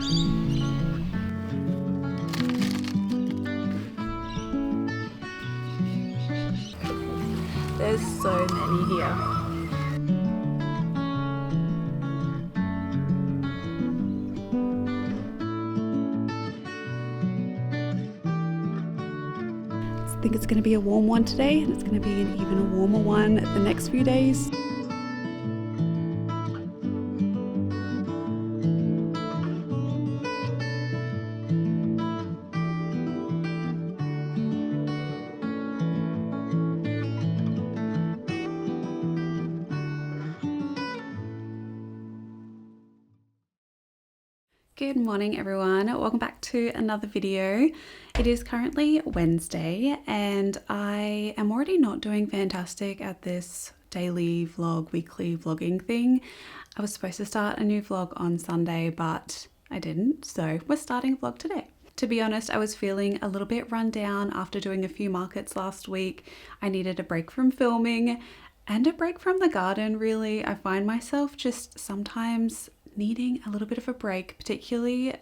There's so many here. I think it's going to be a warm one today, and it's going to be an even warmer one the next few days. Good morning everyone, welcome back to another video. It is currently Wednesday and I am already not doing fantastic at this daily vlog, weekly vlogging thing. I was supposed to start a new vlog on Sunday but I didn't, so we're starting a vlog today. To be honest, I was feeling a little bit run down after doing a few markets last week. I needed a break from filming and a break from the garden really. I find myself just sometimes needing a little bit of a break, particularly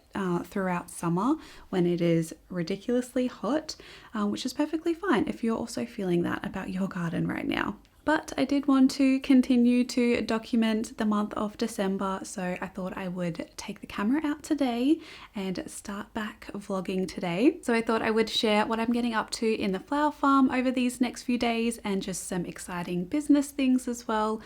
throughout summer when it is ridiculously hot, which is perfectly fine if you're also feeling that about your garden right now. But I did want to continue to document the month of December, so I thought I would take the camera out today and start back vlogging today. So I thought I would share what I'm getting up to in the flower farm over these next few days and just some exciting business things as well.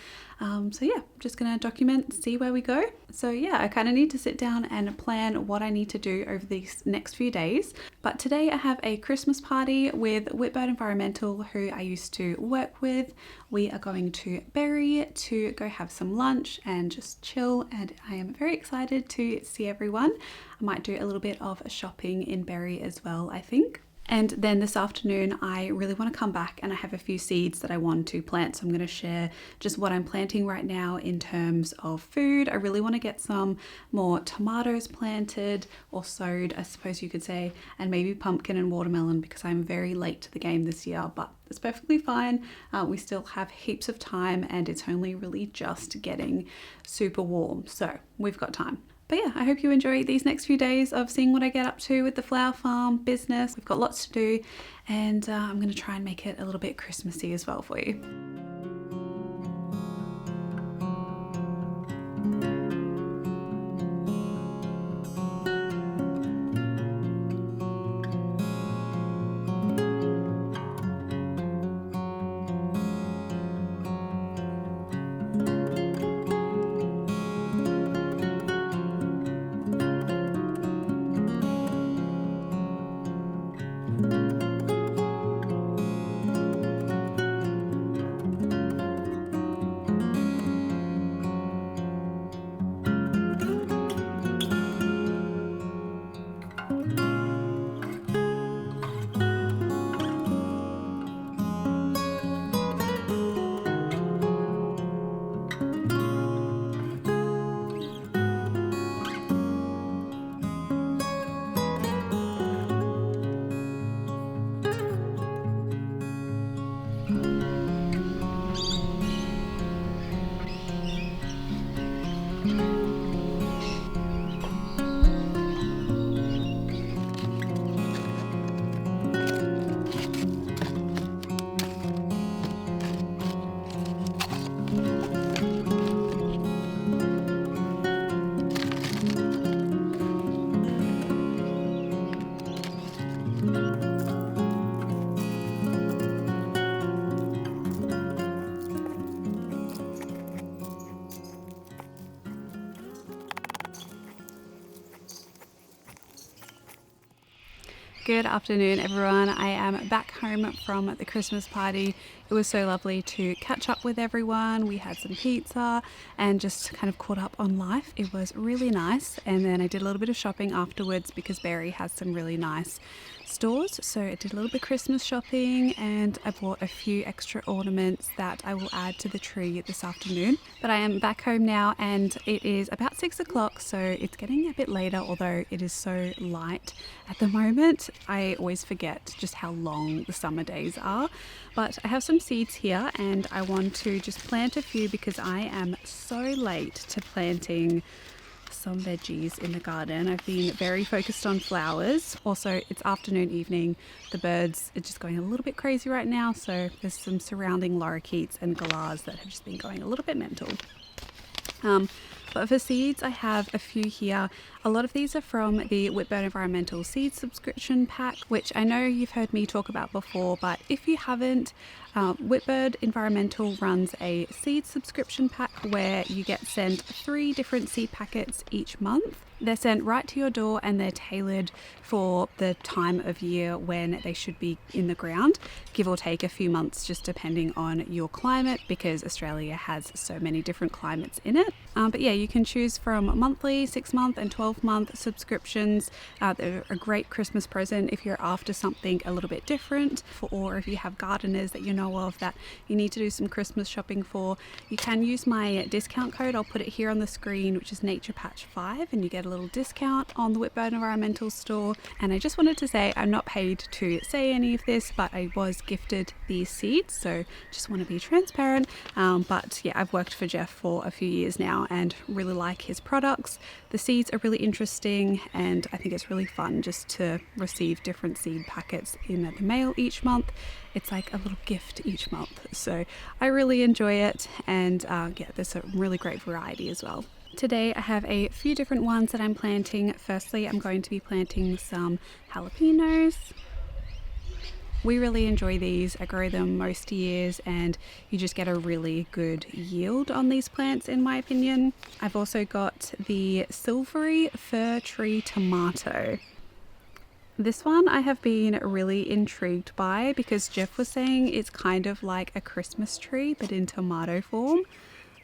So yeah, I'm just gonna document, see where we go. So yeah, I kind of need to sit down and plan what I need to do over these next few days. But today I have a Christmas party with Whitbird Environmental, who I used to work with. We are going to Berry to go have some lunch and just chill, and I am very excited to see everyone. I might do a little bit of shopping in Berry as well, I think. And then this afternoon, I really want to come back and I have a few seeds that I want to plant. So I'm going to share just what I'm planting right now in terms of food. I really want to get some more tomatoes planted or sowed, I suppose you could say, and maybe pumpkin and watermelon because I'm very late to the game this year, but it's perfectly fine. We still have heaps of time and it's only really just getting super warm. So we've got time. But yeah, I hope you enjoy these next few days of seeing what I get up to with the flower farm business. We've got lots to do and I'm going to try and make it a little bit Christmassy as well for you. Good afternoon everyone. I am back home from the Christmas party. It was so lovely to catch up with everyone. We had some pizza and just kind of caught up on life. It was really nice, and then I did a little bit of shopping afterwards because Berry has some really nice stores, so I did a little bit of Christmas shopping and I bought a few extra ornaments that I will add to the tree this afternoon. But I am back home now and it is about 6 o'clock, so it's getting a bit later, although it is so light at the moment. I always forget just how long the summer days are. But I have some seeds here and I want to just plant a few because I am so late to planting some veggies in the garden. I've been very focused on flowers. Also, it's afternoon, evening. The birds are just going a little bit crazy right now, so there's some surrounding lorikeets and galahs that have just been going a little bit mental. But for seeds, I have a few here. A lot of these are from the Whitburn Environmental Seed Subscription Pack, which I know you've heard me talk about before, but if you haven't, Whitburn Environmental runs a seed subscription pack where you get sent 3 different seed packets each month. They're sent right to your door and they're tailored for the time of year when they should be in the ground, give or take a few months just depending on your climate, because Australia has so many different climates in it. But yeah, you can choose from monthly, 6-month and 12-month subscriptions. They're a great Christmas present if you're after something a little bit different, or if you have gardeners that you know of that you need to do some Christmas shopping for. You can use my discount code. I'll put it here on the screen, which is NaturePatch5, and you get a little discount on the Whitburn Environmental store. And I just wanted to say I'm not paid to say any of this, but I was gifted these seeds, so just want to be transparent. But yeah, I've worked for Jeff for a few years now and really like his products. The seeds are really interesting, and I think it's really fun just to receive different seed packets in the mail each month. It's like a little gift each month, so I really enjoy it. And yeah, there's a really great variety as well. Today I have a few different ones that I'm planting. Firstly, I'm going to be planting some jalapenos. We really enjoy these. I grow them most years and you just get a really good yield on these plants, in my opinion. I've also got the silvery fir tree tomato. This one I have been really intrigued by because Jeff was saying it's kind of like a Christmas tree but in tomato form.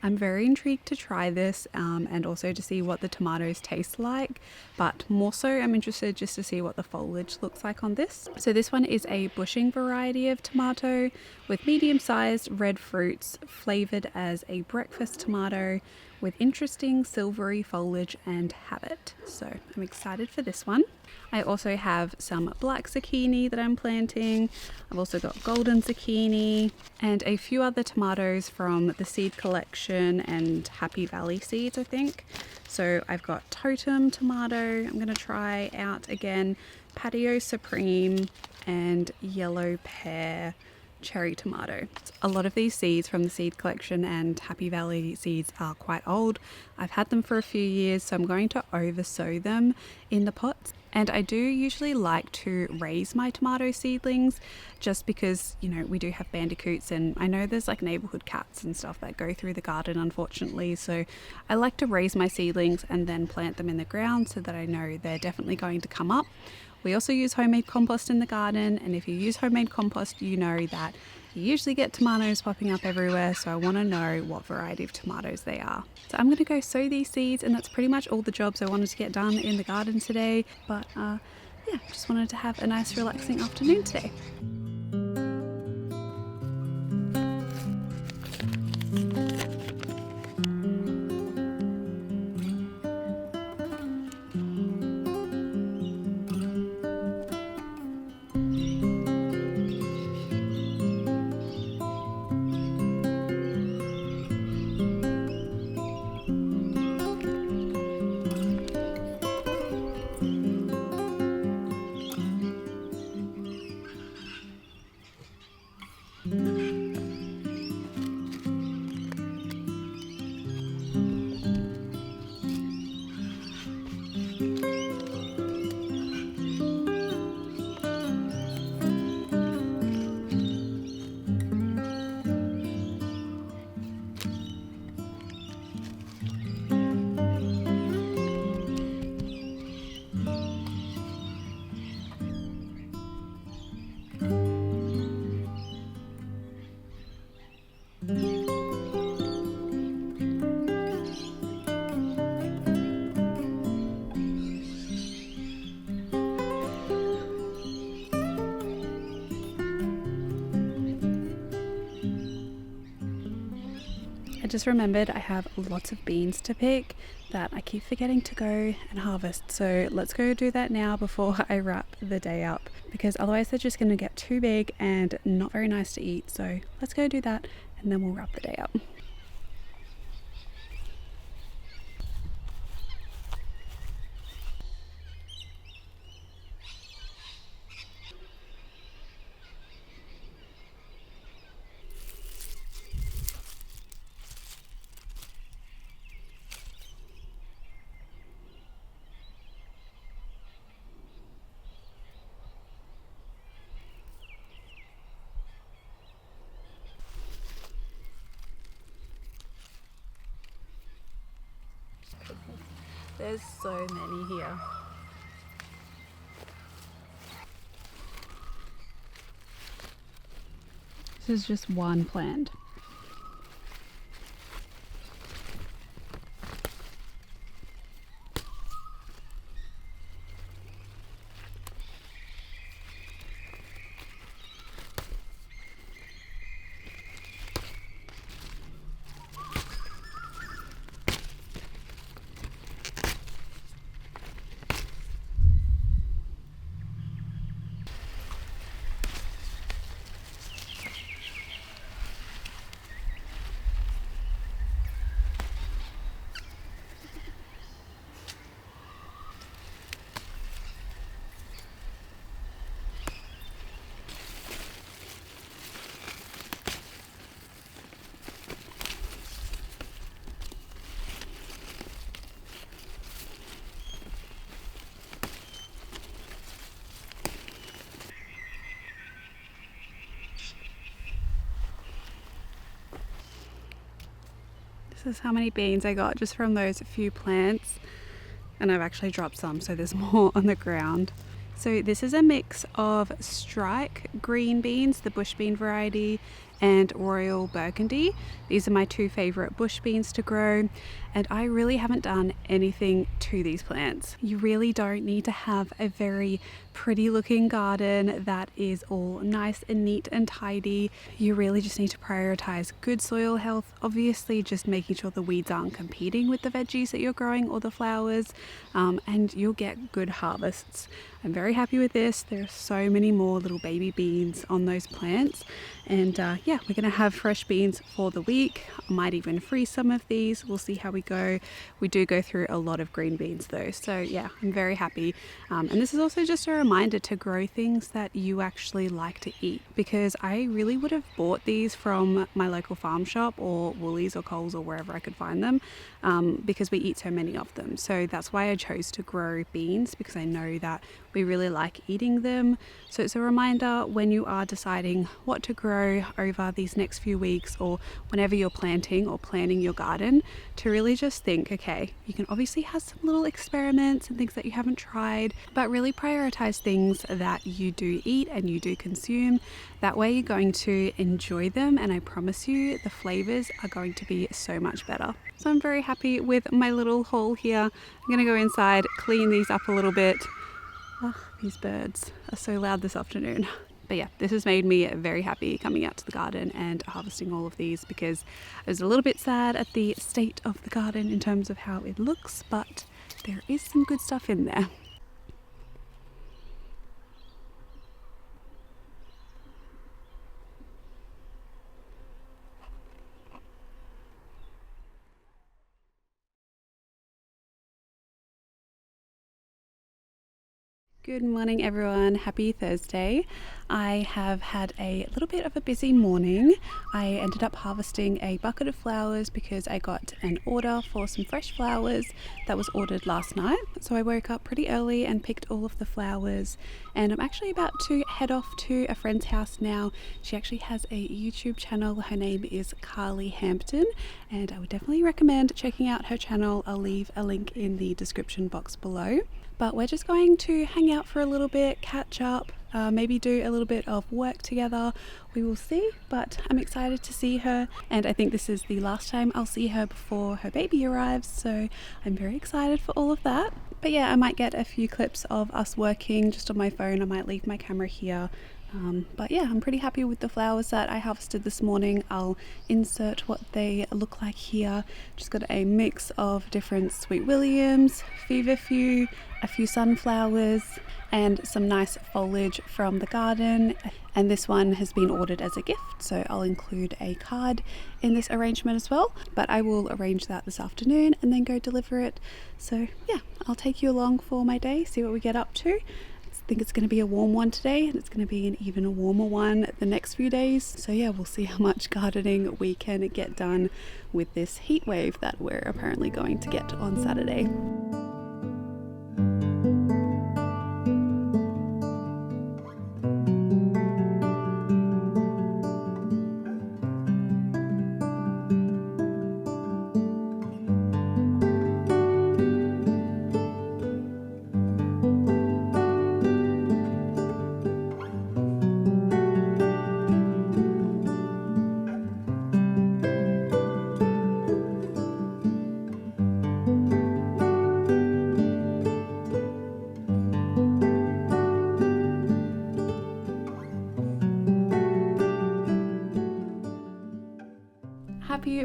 I'm very intrigued to try this and also to see what the tomatoes taste like, but more so I'm interested just to see what the foliage looks like on this. So this one is a bushing variety of tomato with medium-sized red fruits, flavoured as a breakfast tomato with interesting silvery foliage and habit. So I'm excited for this one. I also have some black zucchini that I'm planting. I've also got golden zucchini and a few other tomatoes from the seed collection and Happy Valley seeds, I think. So I've got Totem tomato I'm going to try out again, Patio Supreme, and yellow pear cherry tomato. A lot of these seeds from the seed collection and Happy Valley seeds are quite old. I've had them for a few years, so I'm going to over sow them in the pots. And I do usually like to raise my tomato seedlings just because, you know, we do have bandicoots and I know there's like neighborhood cats and stuff that go through the garden, unfortunately. So I like to raise my seedlings and then plant them in the ground so that I know they're definitely going to come up. We also use homemade compost in the garden, and if you use homemade compost, you know that you usually get tomatoes popping up everywhere, so I want to know what variety of tomatoes they are. So I'm going to go sow these seeds, and that's pretty much all the jobs I wanted to get done in the garden today. But yeah, just wanted to have a nice relaxing afternoon today. I just remembered I have lots of beans to pick that I keep forgetting to go and harvest. So let's go do that now before I wrap the day up, because otherwise they're just going to get too big and not very nice to eat. So let's go do that and then we'll wrap the day up. There's so many here. This is just one plant. This is how many beans I got just from those few plants, and I've actually dropped some, so there's more on the ground. So this is a mix of strike green beans, the bush bean variety, and royal burgundy. These are my two favorite bush beans to grow, and I really haven't done anything to these plants. You really don't need to have a very pretty looking garden that is all nice and neat and tidy. You really just need to prioritize good soil health, obviously just making sure the weeds aren't competing with the veggies that you're growing or the flowers, and you'll get good harvests. I'm very happy with this. There are so many more little baby beans on those plants, and yeah, we're gonna have fresh beans for the week. I might even freeze some of these. We'll see how we go. We do go through a lot of green beans though, so yeah, I'm very happy. And this is also just a reminder to grow things that you actually like to eat, because I really would have bought these from my local farm shop or Woolies or Coles or wherever I could find them, because we eat so many of them. So that's why I chose to grow beans, because I know that we really like eating them. So it's a reminder when you are deciding what to grow over these next few weeks, or whenever you're planting or planning your garden, to really just think, okay, you can obviously have some little experiments and things that you haven't tried, but really prioritize things that you do eat and you do consume. That way you're going to enjoy them, and I promise you the flavors are going to be so much better. So I'm very happy with my little haul here. I'm gonna go inside, clean these up a little bit. Oh, these birds are so loud this afternoon. But yeah, this has made me very happy coming out to the garden and harvesting all of these, because I was a little bit sad at the state of the garden in terms of how it looks, but there is some good stuff in there. Good morning everyone, happy Thursday. I have had a little bit of a busy morning. I ended up harvesting a bucket of flowers because I got an order for some fresh flowers that was ordered last night. So I woke up pretty early and picked all of the flowers, and I'm actually about to head off to a friend's house now. She actually has a YouTube channel. Her name is Carly Hampton, and I would definitely recommend checking out her channel. I'll leave a link in the description box below. But we're just going to hang out for a little bit, catch up, maybe do a little bit of work together. We will see, but I'm excited to see her, and I think this is the last time I'll see her before her baby arrives, so I'm very excited for all of that. But yeah, I might get a few clips of us working just on my phone. I might leave my camera here. But yeah, I'm pretty happy with the flowers that I harvested this morning. I'll insert what they look like here. Just got a mix of different Sweet Williams, feverfew, a few sunflowers, and some nice foliage from the garden. And this one has been ordered as a gift, so I'll include a card in this arrangement as well. But I will arrange that this afternoon and then go deliver it. So yeah, I'll take you along for my day, see what we get up to. I think it's going to be a warm one today, and it's going to be an even warmer one the next few days. So yeah, we'll see how much gardening we can get done with this heat wave that we're apparently going to get on Saturday.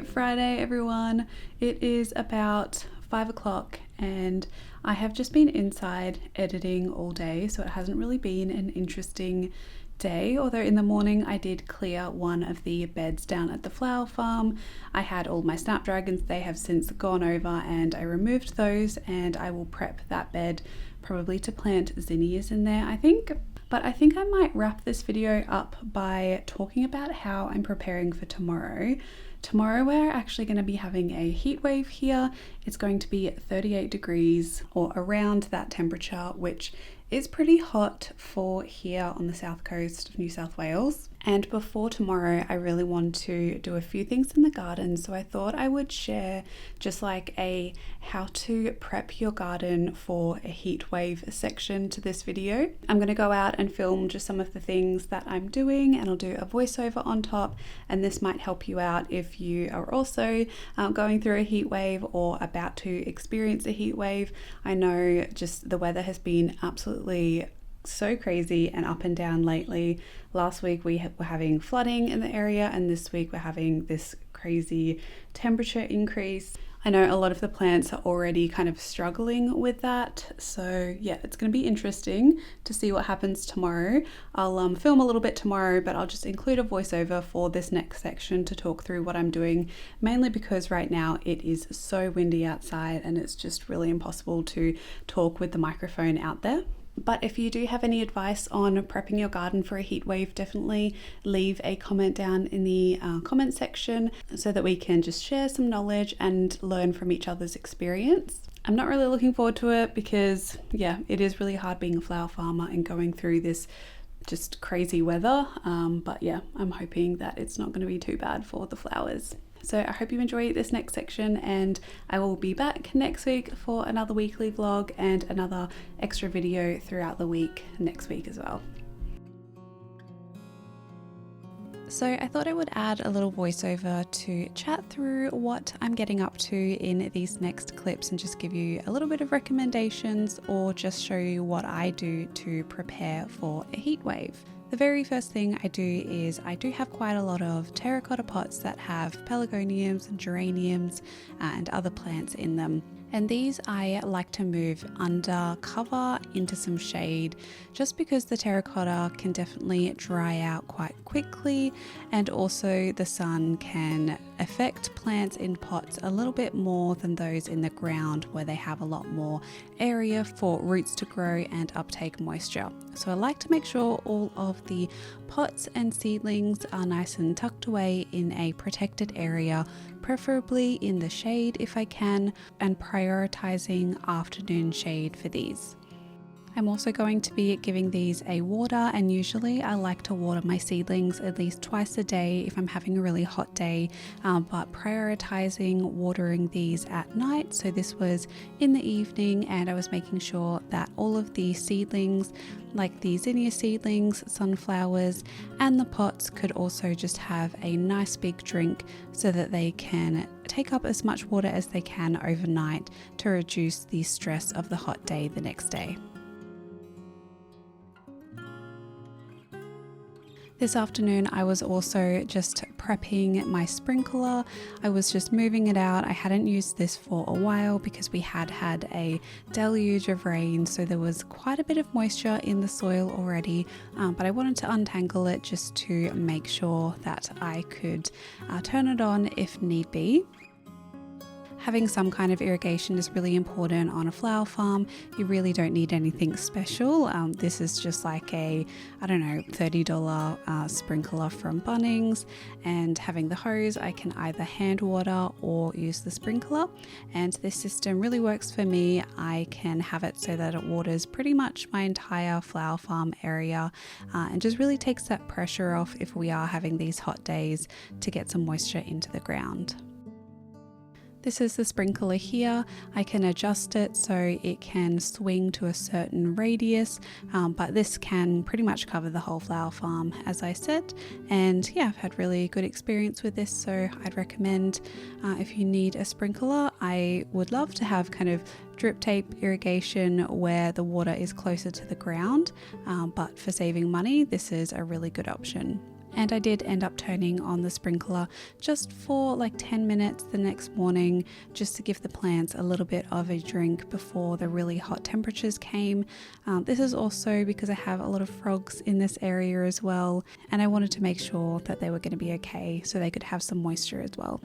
Friday everyone. It is about 5 o'clock and I have just been inside editing all day, so it hasn't really been an interesting day, although in the morning I did clear one of the beds down at the flower farm. I had all my snapdragons, they have since gone over and I removed those, and I will prep that bed probably to plant zinnias in there, I think. But I think I might wrap this video up by talking about how I'm preparing for tomorrow. Tomorrow we're actually going to be having a heat wave here. It's going to be 38 degrees or around that temperature, which is pretty hot for here on the south coast of New South Wales. And before tomorrow, I really want to do a few things in the garden, so I thought I would share just like a how to prep your garden for a heat wave section to this video. I'm going to go out and film just some of the things that I'm doing, and I'll do a voiceover on top, and this might help you out if you are also going through a heat wave or about to experience a heat wave. I know just the weather has been absolutely so crazy and up and down lately. Last week we were having flooding in the area, and this week we're having this crazy temperature increase. I know a lot of the plants are already kind of struggling with that, so yeah, it's going to be interesting to see what happens tomorrow. I'll film a little bit tomorrow, but I'll just include a voiceover for this next section to talk through what I'm doing, mainly because right now it is so windy outside and it's just really impossible to talk with the microphone out there. But if you do have any advice on prepping your garden for a heat wave, definitely leave a comment down in the comment section so that we can just share some knowledge and learn from each other's experience. I'm not really looking forward to it because, yeah, it is really hard being a flower farmer and going through this just crazy weather. But yeah, I'm hoping that it's not going to be too bad for the flowers. So I hope you enjoy this next section, and I will be back next week for another weekly vlog and another extra video throughout the week next week as well. So I thought I would add a little voiceover to chat through what I'm getting up to in these next clips and just give you a little bit of recommendations or just show you what I do to prepare for a heat wave. The very first thing I do is I do have quite a lot of terracotta pots that have pelargoniums and geraniums and other plants in them. And these I like to move under cover into some shade, just because the terracotta can definitely dry out quite quickly, and also the sun can affect plants in pots a little bit more than those in the ground where they have a lot more area for roots to grow and uptake moisture. So I like to make sure all of the pots and seedlings are nice and tucked away in a protected area, preferably in the shade if I can, and prioritizing afternoon shade for these. I'm also going to be giving these a water, and usually I like to water my seedlings at least twice a day if I'm having a really hot day, but prioritizing watering these at night. So this was in the evening, and I was making sure that all of the seedlings, like the zinnia seedlings, sunflowers, and the pots could also just have a nice big drink so that they can take up as much water as they can overnight to reduce the stress of the hot day the next day. This afternoon I was also just prepping my sprinkler. I was just moving it out. I hadn't used this for a while because we had a deluge of rain, so there was quite a bit of moisture in the soil already, but I wanted to untangle it just to make sure that I could turn it on if need be. Having some kind of irrigation is really important on a flower farm. You really don't need anything special. This is just like a, I don't know, $30 sprinkler from Bunnings, and having the hose, I can either hand water or use the sprinkler, and this system really works for me. I can have it so that it waters pretty much my entire flower farm area, and just really takes that pressure off if we are having these hot days to get some moisture into the ground. This is the sprinkler here. I can adjust it so it can swing to a certain radius, but this can pretty much cover the whole flower farm, as I said. And yeah, I've had really good experience with this, so I'd recommend if you need a sprinkler. I would love to have kind of drip tape irrigation where the water is closer to the ground, but for saving money, this is a really good option. And I did end up turning on the sprinkler just for like 10 minutes the next morning, just to give the plants a little bit of a drink before the really hot temperatures came. This is also because I have a lot of frogs in this area as well, and I wanted to make sure that they were going to be okay so they could have some moisture as well.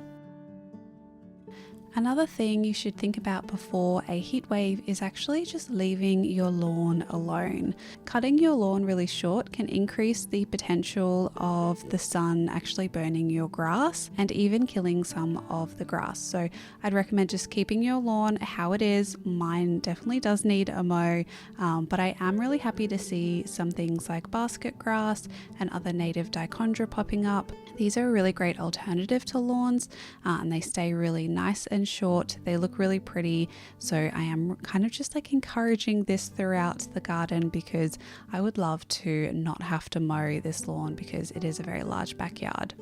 Another thing you should think about before a heat wave is actually just leaving your lawn alone. Cutting your lawn really short can increase the potential of the sun actually burning your grass and even killing some of the grass. So I'd recommend just keeping your lawn how it is. Mine definitely does need a mow, but I am really happy to see some things like basket grass and other native dichondra popping up. These are a really great alternative to lawns, and they stay really nice and short. They look really pretty, so I am kind of just like encouraging this throughout the garden because I would love to not have to mow this lawn because it is a very large backyard.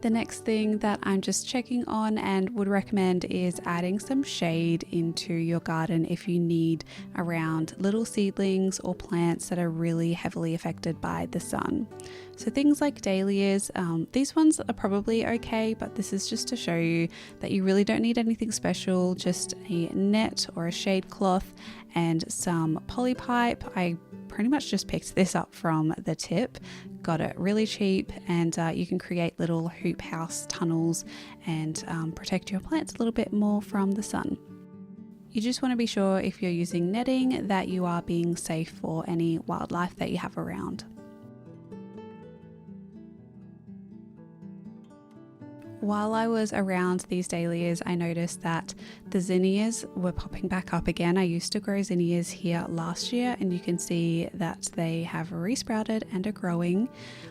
The next thing that I'm just checking on and would recommend is adding some shade into your garden if you need around little seedlings or plants that are really heavily affected by the sun. So things like dahlias, these ones are probably okay, but this is just to show you that you really don't need anything special, just a net or a shade cloth and some polypipe. I pretty much just picked this up from the tip, got it really cheap, and you can create little hoop house tunnels and protect your plants a little bit more from the sun. You just want to be sure if you're using netting that you are being safe for any wildlife that you have around. While I was around these dahlias, I noticed that the zinnias were popping back up again. I used to grow zinnias here last year, and you can see that they have resprouted and are growing.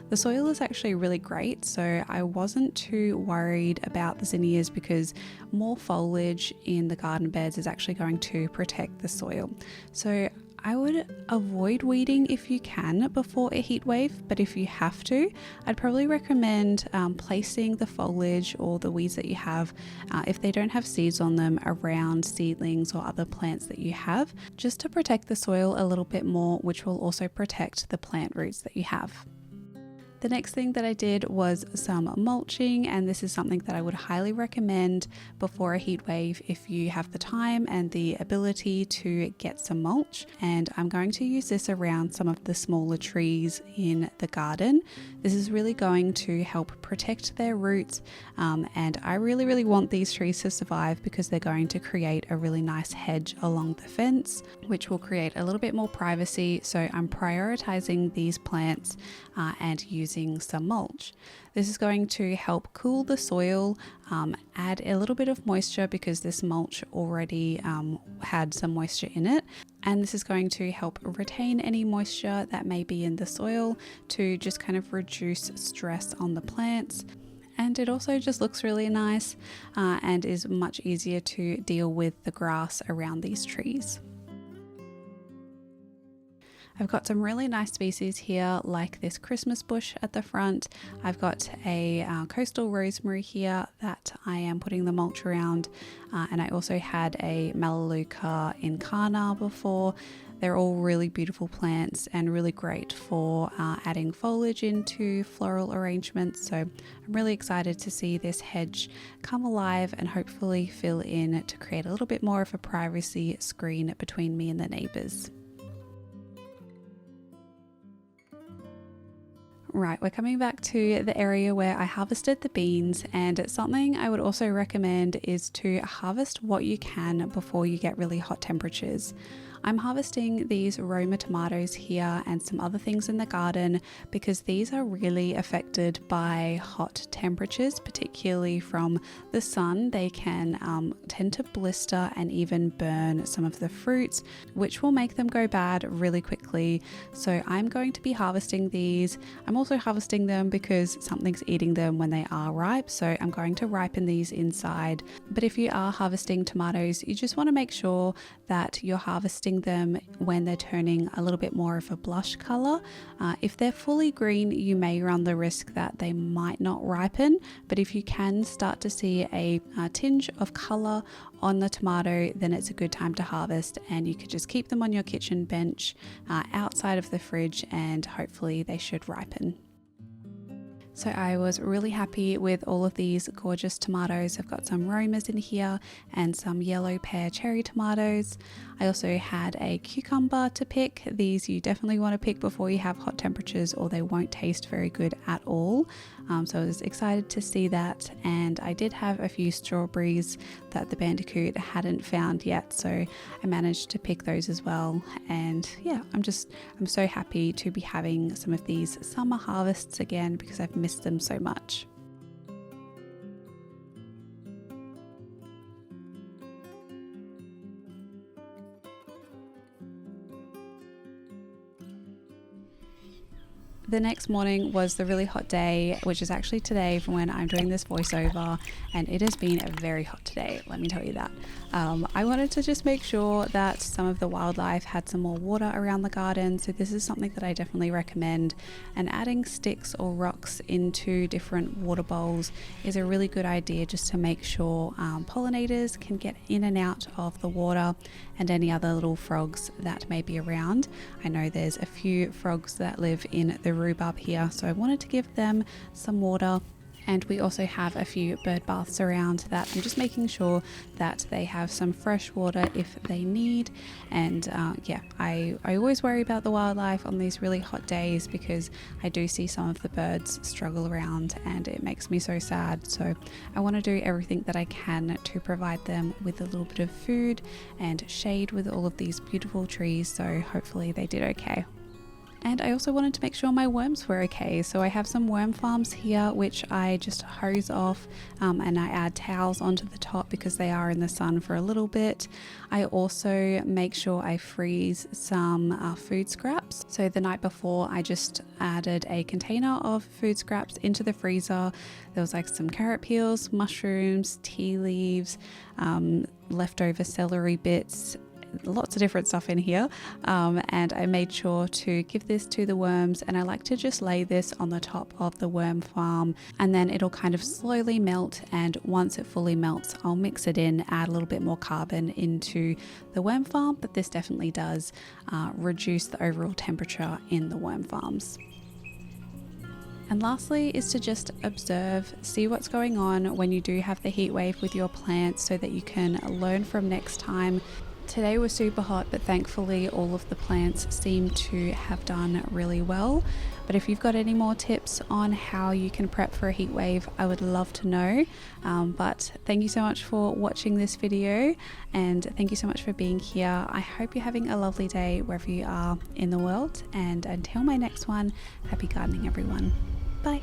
The soil is actually really great, so I wasn't too worried about the zinnias because more foliage in the garden beds is actually going to protect the soil. So I would avoid weeding if you can before a heat wave, but if you have to, I'd probably recommend placing the foliage or the weeds that you have, if they don't have seeds on them, around seedlings or other plants that you have, just to protect the soil a little bit more, which will also protect the plant roots that you have. The next thing that I did was some mulching, and this is something that I would highly recommend before a heat wave if you have the time and the ability to get some mulch. And I'm going to use this around some of the smaller trees in the garden. This is really going to help protect their roots, and I really want these trees to survive because they're going to create a really nice hedge along the fence, which will create a little bit more privacy. So I'm prioritizing these plants and using some mulch. This is going to help cool the soil, add a little bit of moisture because this mulch already had some moisture in it, and this is going to help retain any moisture that may be in the soil to just kind of reduce stress on the plants. And it also just looks really nice and is much easier to deal with the grass around these trees. I've got some really nice species here, like this Christmas bush at the front. I've got a coastal rosemary here that I am putting the mulch around, and I also had a Melaleuca incana before. They're all really beautiful plants and really great for adding foliage into floral arrangements. So I'm really excited to see this hedge come alive and hopefully fill in to create a little bit more of a privacy screen between me and the neighbours. Right, we're coming back to the area where I harvested the beans, and something I would also recommend is to harvest what you can before you get really hot temperatures. I'm harvesting these Roma tomatoes here and some other things in the garden because these are really affected by hot temperatures, particularly from the sun. They can tend to blister and even burn some of the fruits, which will make them go bad really quickly. So I'm going to be harvesting these. I'm also harvesting them because something's eating them when they are ripe, so I'm going to ripen these inside. But if you are harvesting tomatoes, you just want to make sure that you're harvesting harvesting them when they're turning a little bit more of a blush color. If they're fully green, you may run the risk that they might not ripen, but if you can start to see a tinge of color on the tomato, then it's a good time to harvest, and you could just keep them on your kitchen bench outside of the fridge, and hopefully they should ripen. So I was really happy with all of these gorgeous tomatoes. I've got some Romas in here and some yellow pear cherry tomatoes. I also had a cucumber to pick. These you definitely want to pick before you have hot temperatures, or they won't taste very good at all. So I was excited to see that, and I did have a few strawberries that the bandicoot hadn't found yet, so I managed to pick those as well. And yeah, I'm so happy to be having some of these summer harvests again because I've missed them so much. The next morning was the really hot day, which is actually today from when I'm doing this voiceover, and it has been a very hot day, let me tell you that. I wanted to just make sure that some of the wildlife had some more water around the garden, so this is something that I definitely recommend, and adding sticks or rocks into different water bowls is a really good idea just to make sure pollinators can get in and out of the water, and any other little frogs that may be around. I know there's a few frogs that live in the rhubarb here, so I wanted to give them some water. And we also have a few bird baths around that I'm just making sure that they have some fresh water if they need. And yeah, I always worry about the wildlife on these really hot days because I do see some of the birds struggle around, and it makes me so sad. So I want to do everything that I can to provide them with a little bit of food and shade with all of these beautiful trees, so hopefully they did okay. And I also wanted to make sure my worms were okay. So I have some worm farms here, which I just hose off and I add towels onto the top because they are in the sun for a little bit. I also make sure I freeze some food scraps. So the night before, I just added a container of food scraps into the freezer. There was like some carrot peels, mushrooms, tea leaves, leftover celery bits, lots of different stuff in here, and I made sure to give this to the worms, and I like to just lay this on the top of the worm farm, and then it'll kind of slowly melt, and once it fully melts I'll mix it in, add a little bit more carbon into the worm farm, but this definitely does reduce the overall temperature in the worm farms. And lastly is to just observe, see what's going on when you do have the heat wave with your plants so that you can learn from next time. Today was super hot, but thankfully all of the plants seem to have done really well. But if you've got any more tips on how you can prep for a heat wave, I would love to know. But thank you so much for watching this video, and thank you so much for being here. I hope you're having a lovely day wherever you are in the world, and until my next one, happy gardening everyone. Bye.